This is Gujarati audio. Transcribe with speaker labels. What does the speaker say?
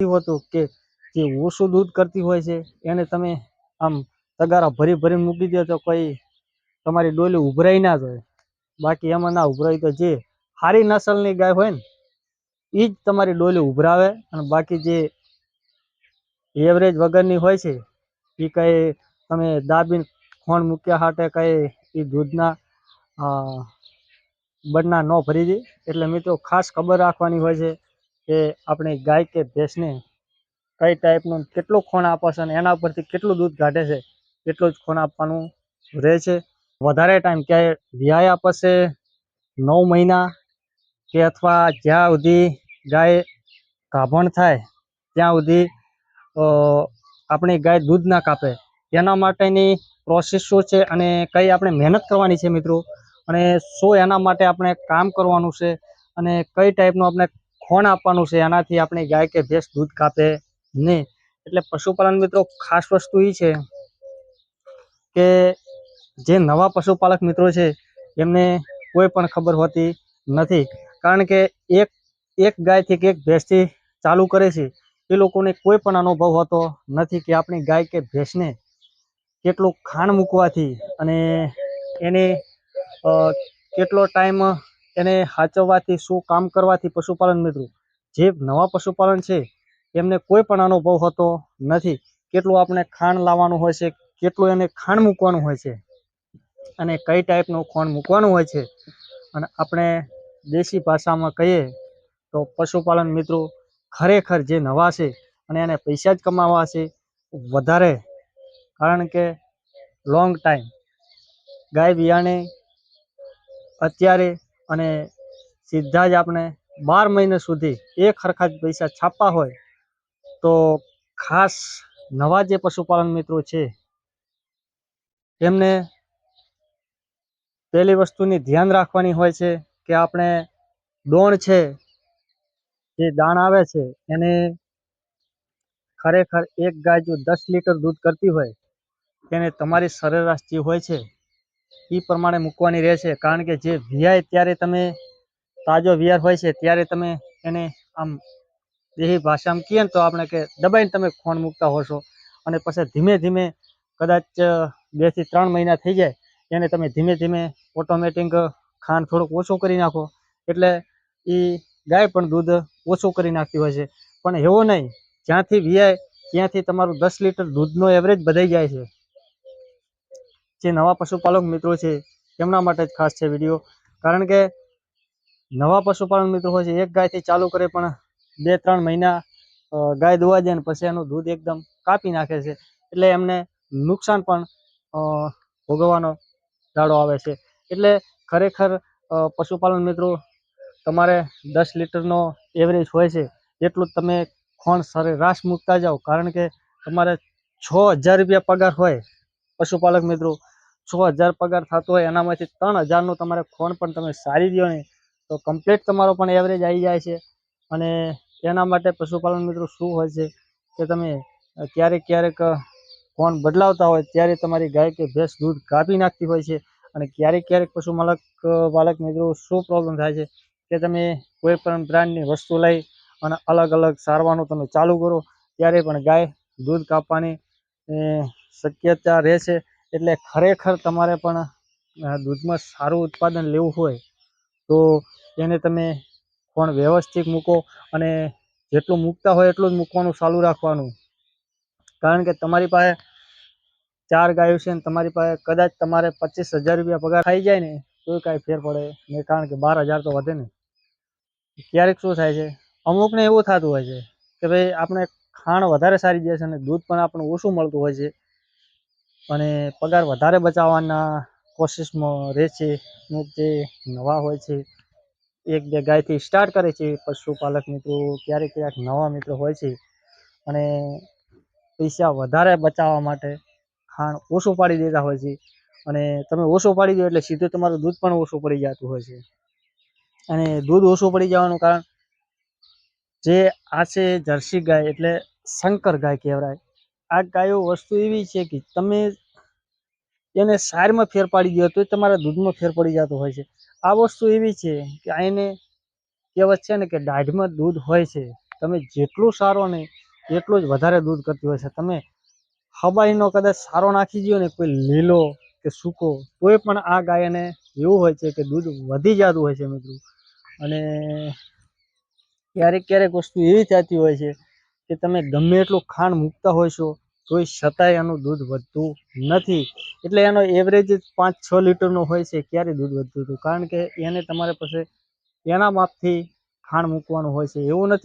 Speaker 1: હોતું કે જે ઓછું દૂધ કરતી હોય છે એને તમે આમ તગારા ભરી ભરીને મૂકી દો તો કોઈ તમારી ડોલી ઉભરાઈ ના જાય. બાકી એમાં ના ઉભરાય તો જે સારી નસલની ગાય હોય ને એ જ તમારી ડોલી ઉભરાવે, અને બાકી જે એવરેજ વગરની હોય છે એ કઈ તમે દાબીને ખોણ મૂક્યા હાટે કઈ એ દૂધના બરના ન ભરી દે. એટલે મિત્રો ખાસ ખબર રાખવાની હોય છે કે આપણે ગાય કે ભેંસને કઈ ટાઈપનું કેટલું ખોણ આપે છે અને એના પરથી કેટલું દૂધ કાઢે છે એટલું જ ખોણ આપવાનું રહે છે. વધારે ટાઈમ ક્યાંય વ્યાયા પછી 9 મહિના કે અથવા જ્યાં સુધી ગાય ગાભણ થાય ત્યાં સુધી આપણી ગાય દૂધ ના કાપે એના માટેની પ્રોસેસ શું છે અને કઈ આપણે મહેનત કરવાની છે મિત્રો, અને શું એના માટે આપણે કામ કરવાનું છે અને કઈ ટાઈપનું આપણે ખોણ આપવાનું છે એનાથી આપણી ગાય કે ભેંસ દૂધ કાપે નહીં. એટલે પશુપાલન મિત્રો ખાસ વસ્તુ એ છે કે જે નવા પશુપાલક મિત્રો છે એમને કોઈ પણ ખબર હોતી નથી, કારણ કે એક ગાયથી કે એક ભેંસથી ચાલુ કરે છે એ લોકોને કોઈ પણ અનુભવ હોતો નથી કે આપણી ગાય કે ભેંસને કેટલું ખાણ મૂકવાથી અને એને કેટલો ટાઈમ એને સાચવવાથી શું કામ કરવાથી પશુપાલન મિત્રો જે નવા પશુપાલન છે એમને કોઈ પણ અનુભવ હોતો નથી. કેટલું આપણે ખાણ લાવવાનું હોય છે, કેટલું એને ખાણ મૂકવાનું હોય છે અને કઈ ટાઈપનું ખાણ મૂકવાનું હોય છે. અને આપણે દેશી ભાષામાં કહીએ તો પશુપાલન મિત્રો ખરેખર જે નવા છે અને એને પૈસા જ કમાવા છે વધારે, કારણ કે લોંગ ટાઈમ ગાય બિયાણે અત્યારે અને સીધા જ આપણે 12 મહિના સુધી એક સરખા જ પૈસા છાપવા હોય તો ખાસ નવા જે પશુપાલન મિત્રો છે એમને પહેલી વસ્તુની ધ્યાન રાખવાની હોય છે કે આપણે દોણ છે જે દાણ આવે છે એને ખરેખર એક ગાય જો 10 લીટર દૂધ કરતી હોય તેને તમારી સરેરાશ જે હોય છે એ પ્રમાણે મૂકવાની રહેશે. કારણ કે જે વિયાય ત્યારે તમે તાજો વિયાર હોય છે ત્યારે તમે એને આમ દેહી ભાષામાં કહીએ ને તો આપણે કે દબાઈને તમે ખોણ મૂકતા હોશો, અને પછી ધીમે ધીમે કદાચ 2 થી 3 મહિના થઈ જાય એને તમે ધીમે ધીમે ઓટોમેટિક ખાંડ થોડુંક ઓછું કરી નાખો એટલે એ ગાય પણ દૂધ ઓછું કરી નાખતી હોય છે. પણ એવો નહીં, જ્યાંથી વિયાય ત્યાંથી તમારું 10 લીટર દૂધનો એવરેજ બધાઈ જાય છે. જે નવા પશુપાલક મિત્રો છે તેમના માટે જ ખાસ છે વિડીયો, કારણ કે નવા પશુપાલન મિત્રો હોય છે એક ગાયથી ચાલુ કરે પણ 2-3 મહિના ગાય દોવા જાય ને પછી એનું દૂધ એકદમ કાપી નાખે છે, એટલે એમને નુકસાન પણ ભોગવવાનો દાડો આવે છે. એટલે ખરેખર પશુપાલન મિત્રો તમારે 10 લીટરનો એવરેજ હોય છે એટલું જ તમે ખોણ સરેરાશ મૂકતા જાઓ, કારણ કે તમારે 6,000 રૂપિયા પગાર હોય પશુપાલક મિત્રો, 6,000 પગાર થતો હોય એનામાંથી 3,000નું તમારે ખોણ પણ તમે સારી દો ને તો કમ્પ્લીટ તમારો પણ એવરેજ આવી જાય છે. અને એના માટે પશુપાલન મિત્રો શું હોય છે કે તમે ક્યારેક ક્યારેક ખોણ બદલાવતા હોય ત્યારે તમારી ગાય કે ભેંસ દૂધ કાપી નાખતી હોય છે, અને ક્યારેક ક્યારેક પશુપાલક મિત્રો શું પ્રોબ્લેમ થાય છે કે તમે કોઈ પણ બ્રાન્ડની વસ્તુ લઈ અને અલગ અલગ સારવાનું તમે ચાલુ કરો ત્યારે પણ ગાય દૂધ કાપવાની શક્યતા રહે છે. એટલે ખરેખર તમારે પણ દૂધમાં સારું ઉત્પાદન લેવું હોય તો એને તમે પણ વ્યવસ્થિત મૂકો, અને જેટલું મૂકતા હોય એટલું જ મૂકવાનું ચાલુ રાખવાનું. કારણ કે તમારી પાસે 4 ગાયો છે ને તમારી પાસે કદાચ તમારે 25,000 રૂપિયા પગાર થઈ જાય ને તો કાંઈ ફેર પડે નહીં, કારણ કે 12,000 તો વધે ને. ક્યારેક શું થાય છે અમુકને એવું થતું હોય છે કે ભાઈ આપણે ખાણ વધારે સારી જાય છે અને દૂધ પણ આપણે ઓછું મળતું હોય છે અને પગાર વધારે બચાવવાના કોશિશમાં રહે છે. અમુક જે નવા હોય છે 1-2 ગાયથી સ્ટાર્ટ કરે છે પશુપાલક મિત્રો, ક્યારેક ક્યારેક નવા મિત્રો હોય છે અને પૈસા વધારે બચાવવા માટે ખાણ ઓછું પાડી દેતા હોય છે, અને તમે ઓછું પાડી દો એટલે સીધું તમારું દૂધ પણ ઓછું પડી જતું હોય છે. અને દૂધ ઓછું પડી જવાનું કારણ જે આ છે જર્સી ગાય એટલે શંકર ગાય કહેવાય. આ ગાયો વસ્તુ એવી છે કે તમે એને સારમાં ફેર પાડી દો તો તમારા દૂધમાં ફેર પડી જતો હોય છે. આ વસ્તુ એવી છે કે આને કહેવત છે ને કે દાઢમાં દૂધ હોય છે, તમે જેટલું સારો ને એટલું જ વધારે દૂધ કરતી હોય છે. તમે હબાઈનો કદાચ સારો નાખી દો ને, કોઈ લીલો કે સૂકો, તોય પણ આ ગાયને એવું હોય છે કે દૂધ વધી જતું હોય છે મિત્રો. અને ક્યારેક ક્યારેક વસ્તુ એવી થતી હોય છે કે તમે ગમે એટલું ખાંડ મૂકતા હોય છો તોય છતાંય એનું દૂધ વધતું નથી. એટલે એનો એવરેજ 5-6 લીટરનો હોય છે. ક્યારે દૂધ વધતું હતું? કારણ કે એને તમારે પાસે એના માપથી ખાંડ મૂકવાનું હોય છે. એવું નથી